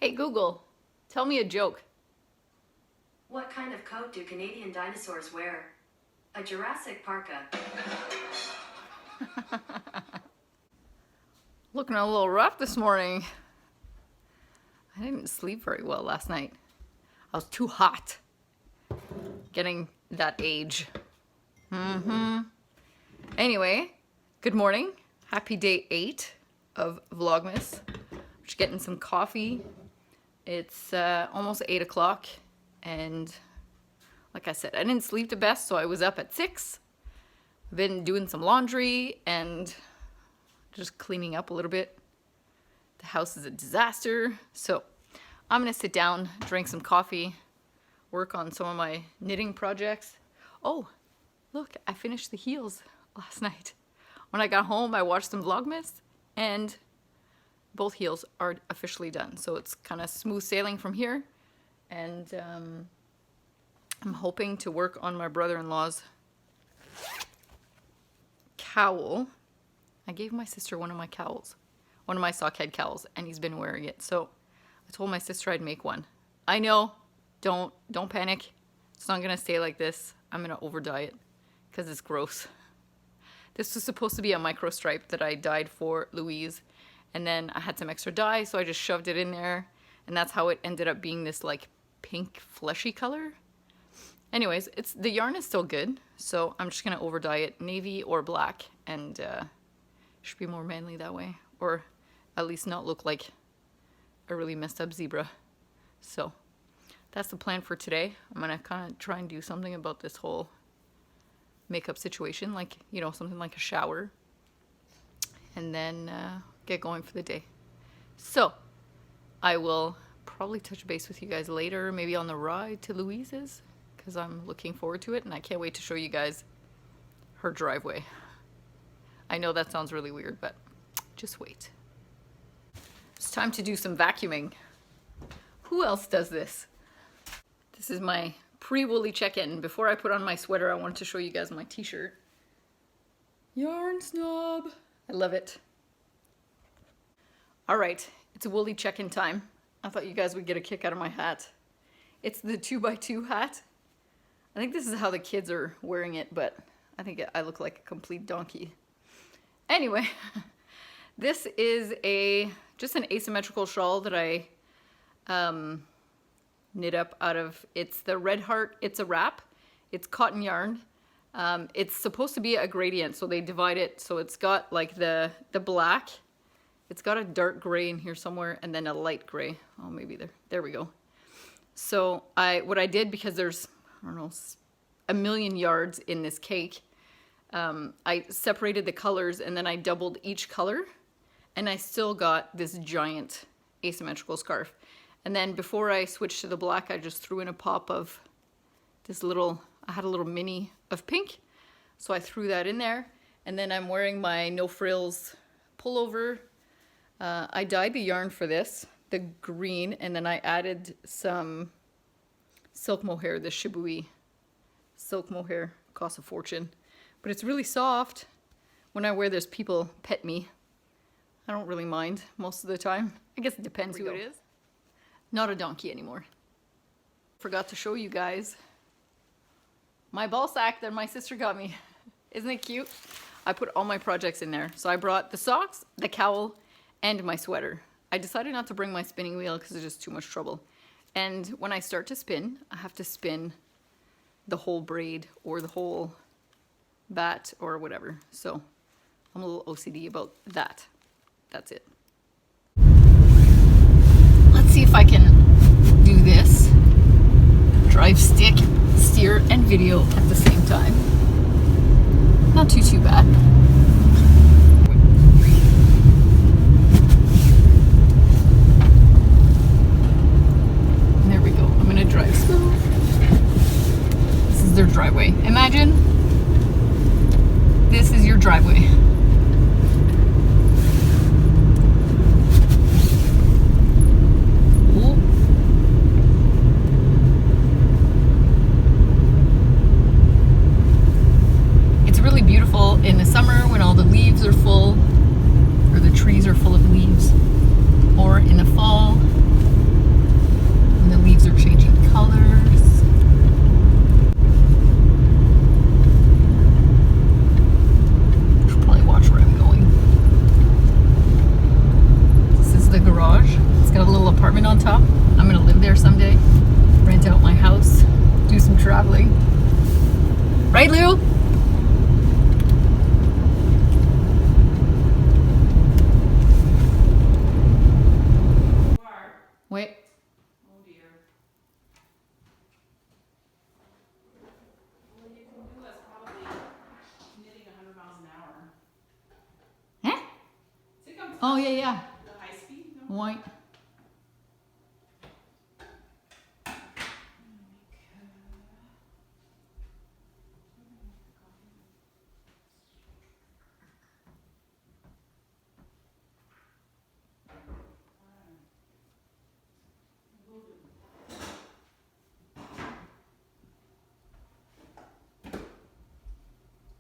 Hey Google, tell me a joke. What kind of coat do Canadian dinosaurs wear? A Jurassic parka. Looking a little rough this morning. I didn't sleep very well last night. I was too hot. Getting that age. Anyway, good morning. Happy day 8 of Vlogmas. Just getting some coffee. It's almost 8 o'clock, and like I said, I didn't sleep the best, so I was up at 6. I've been doing some laundry and just cleaning up a little bit. The house is a disaster, so I'm gonna sit down, drink some coffee, work on some of my knitting projects. Oh, look, I finished the heels last night. When I got home, I watched some Vlogmas, and both heels are officially done. So it's kind of smooth sailing from here, and I'm hoping to work on my brother-in-law's cowl. I gave my sister one of my cowls, one of my sockhead cowls, and he's been wearing it. So I told my sister I'd make one. I know, don't panic. It's not gonna stay like this. I'm gonna over dye it because it's gross. This was supposed to be a micro stripe that I dyed for Louise, and then I had some extra dye, so I just shoved it in there, and that's how it ended up being this like pink fleshy color. Anyways, the yarn is still good, so I'm just gonna over dye it navy or black, and should be more manly that way, or at least not look like a really messed up zebra. So that's the plan for today. I'm gonna kind of try and do something about this whole makeup situation, like, you know, something like a shower, and then get going for the day. So I will probably touch base with you guys later, maybe on the ride to Louise's, because I'm looking forward to it, and I can't wait to show you guys her driveway. I know that sounds really weird, but just wait. It's time to do some vacuuming. Who else does this? This is my pre-woolly check-in. Before I put on my sweater, I wanted to show you guys my t-shirt. Yarn snob. I love it. All right, it's a woolly check-in time. I thought you guys would get a kick out of my hat. It's the 2x2 hat. I think this is how the kids are wearing it, but I think I look like a complete donkey. Anyway, this is just an asymmetrical shawl that I knit up out of, it's the Red Heart, it's a wrap, it's cotton yarn. It's supposed to be a gradient, so they divide it, so it's got like the black, it's got a dark gray in here somewhere, and then a light gray. Oh, maybe there we go. So what I did, because there's, I don't know, a million yards in this cake, I separated the colors, and then I doubled each color, and I still got this giant asymmetrical scarf. And then before I switched to the black, I just threw in a pop of this little, I had a little mini of pink, so I threw that in there. And then I'm wearing my No Frills pullover. I dyed the yarn for this, the green, and then I added some silk mohair, the Shibui silk mohair. Costs a fortune, but it's really soft. When I wear this, people pet me. I don't really mind most of the time. I guess it depends who it is. Not a donkey anymore. Forgot to show you guys my ball sack that my sister got me. Isn't it cute? I put all my projects in there. So I brought the socks, the cowl, and my sweater. I decided not to bring my spinning wheel because it's just too much trouble. And when I start to spin, I have to spin the whole braid or the whole bat or whatever. So I'm a little OCD about that. That's it. Let's see if I can do this. Drive stick, steer, and video at the same time. Not too bad. There we go. I'm gonna drive slow. This is their driveway. Imagine this is your driveway. In the summer when Oh yeah, yeah. The high speed? No? White.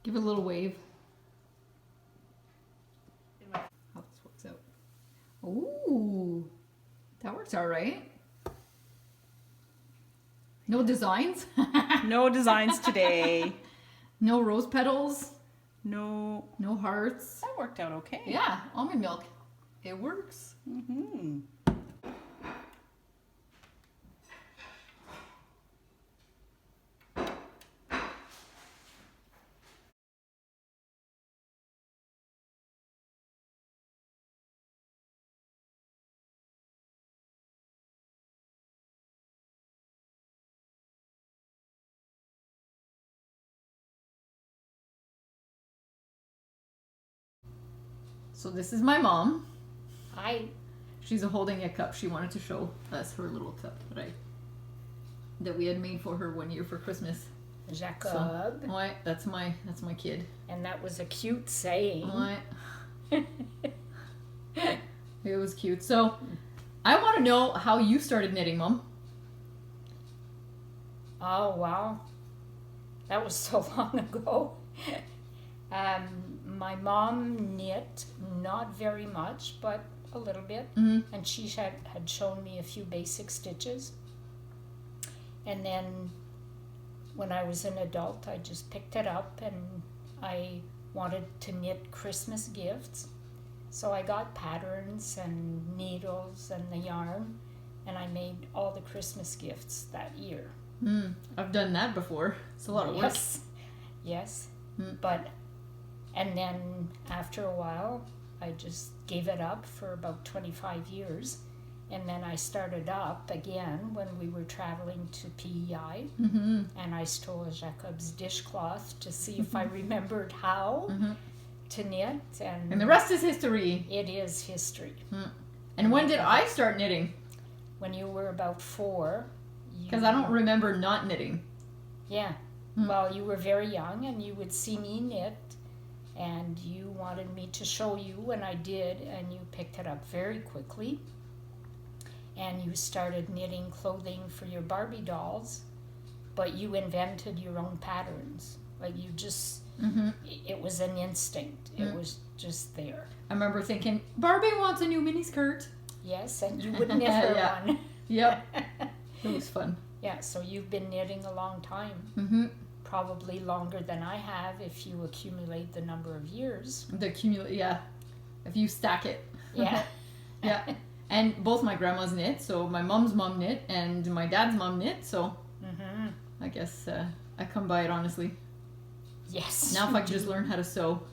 Give it a little wave. How this works out. Ooh, that works all right. No designs. No designs today. No rose petals. No. No hearts. That worked out okay. Yeah, almond milk. It works. Mm-hmm. So this is my mom. Hi. She's holding a cup. She wanted to show us her little cup that we had made for her one year for Christmas. Jacob. So, ouais, that's my kid. And that was a cute saying. Ouais. It was cute. So I want to know how you started knitting, Mom. Oh, wow. That was so long ago. My mom knit, not very much, but a little bit. Mm-hmm. And she had shown me a few basic stitches. And then when I was an adult, I just picked it up and I wanted to knit Christmas gifts. So I got patterns and needles and the yarn, and I made all the Christmas gifts that year. I've done that before. It's a lot of work. Yes, yes. But, and then after a while, I just gave it up for about 25 years. And then I started up again when we were traveling to PEI. Mm-hmm. And I stole Jacob's dishcloth to see if I remembered how to knit. And the rest is history. It is history. And when did I start knitting? When you were about 4. Because I don't remember not knitting. Yeah. Well, you were very young and you would see me knit and you wanted me to show you, and I did, and you picked it up very quickly. And you started knitting clothing for your Barbie dolls, but you invented your own patterns. Like you just, it was an instinct. It was just there. I remember thinking, Barbie wants a new miniskirt. Yes, and you would knit her Yeah. one. Yep. It was fun. Yeah, so you've been knitting a long time. Mm-hmm. Probably longer than I have if you accumulate the number of years. The yeah. If you stack it. Yeah. Yeah. And both my grandmas knit, so my mom's mom knit and my dad's mom knit, so I guess I come by it honestly. Yes. Now if I could just learn how to sew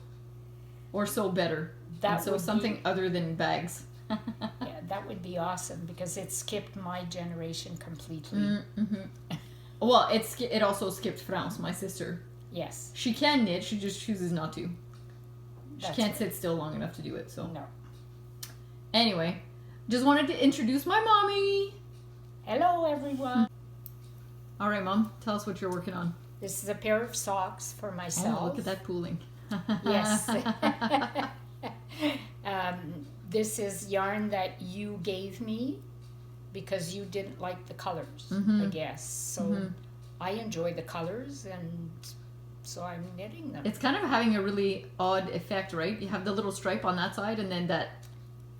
or sew better. That And sew would something other than bags. Yeah, that would be awesome because it skipped my generation completely. Mm-hmm. Well, it also skipped France, my sister. Yes. She can knit, she just chooses not to. She That's can't right. sit still long enough to do it, so. No. Anyway, just wanted to introduce my mommy. Hello, everyone. All right, Mom, tell us what you're working on. This is a pair of socks for myself. Oh, look at that pooling. Yes. This is yarn that you gave me because you didn't like the colors, I guess. So I enjoy the colors, and so I'm knitting them. It's kind of having a really odd effect, right? You have the little stripe on that side and then that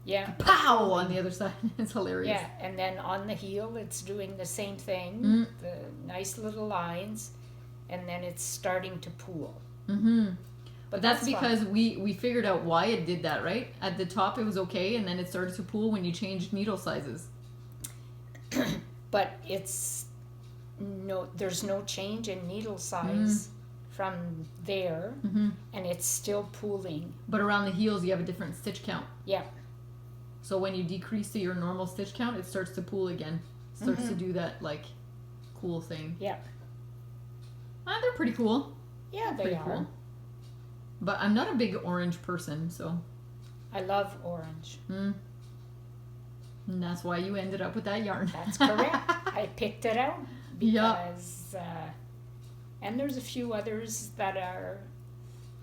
Yeah. pow on the other side. It's hilarious. Yeah, and then on the heel, it's doing the same thing, the nice little lines, and then it's starting to pool. Mm-hmm. But that's fun. because we figured out why it did that, right? At the top it was okay, and then it started to pool when you changed needle sizes. But there's no change in needle size from there, and it's still pooling. But around the heels you have a different stitch count. Yeah. So when you decrease to your normal stitch count, it starts to pool again. It starts to do that like cool thing. Yeah. They're pretty cool. Yeah, they Pretty are. cool. But I'm not a big orange person, so I love orange. And that's why you ended up with that yarn. That's correct. I picked it out Yeah. because, and there's a few others that are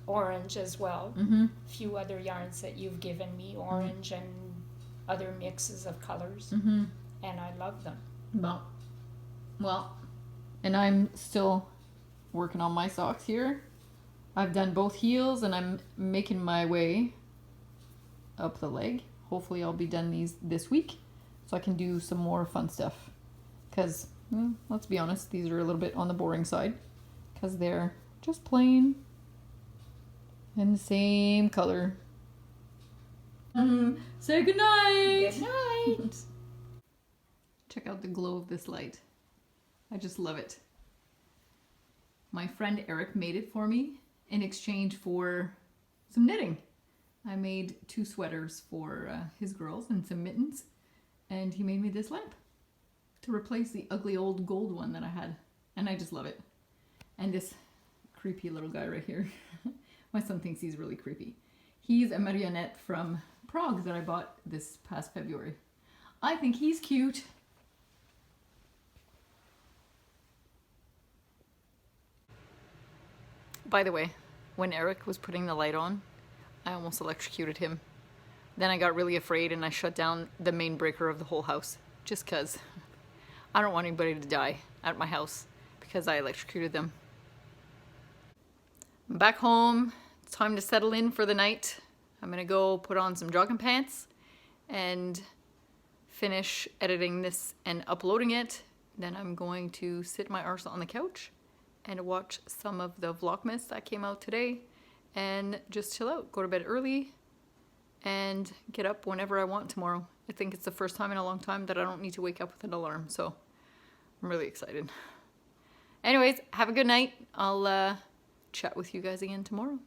orange as well. Mm-hmm. A few other yarns that you've given me, orange and other mixes of colors, Mm-hmm. and I love them. Well, and I'm still working on my socks here. I've done both heels and I'm making my way up the leg. Hopefully I'll be done this week so I can do some more fun stuff. Because, let's be honest, these are a little bit on the boring side. Because they're just plain and the same color. Say goodnight! Good night. Check out the glow of this light. I just love it. My friend Eric made it for me in exchange for some knitting. I made 2 sweaters for his girls and some mittens, and he made me this lamp to replace the ugly old gold one that I had, and I just love it. And this creepy little guy right here. My son thinks he's really creepy. He's a marionette from Prague that I bought this past February. I think he's cute. By the way, when Eric was putting the light on, I almost electrocuted him. Then I got really afraid and I shut down the main breaker of the whole house. Just cause I don't want anybody to die at my house because I electrocuted them. I'm back home. It's time to settle in for the night. I'm gonna go put on some jogging pants and finish editing this and uploading it. Then I'm going to sit my arse on the couch and watch some of the Vlogmas that came out today and just chill out, go to bed early and get up whenever I want tomorrow. I think it's the first time in a long time that I don't need to wake up with an alarm, so I'm really excited. Anyways, have a good night. I'll chat with you guys again tomorrow.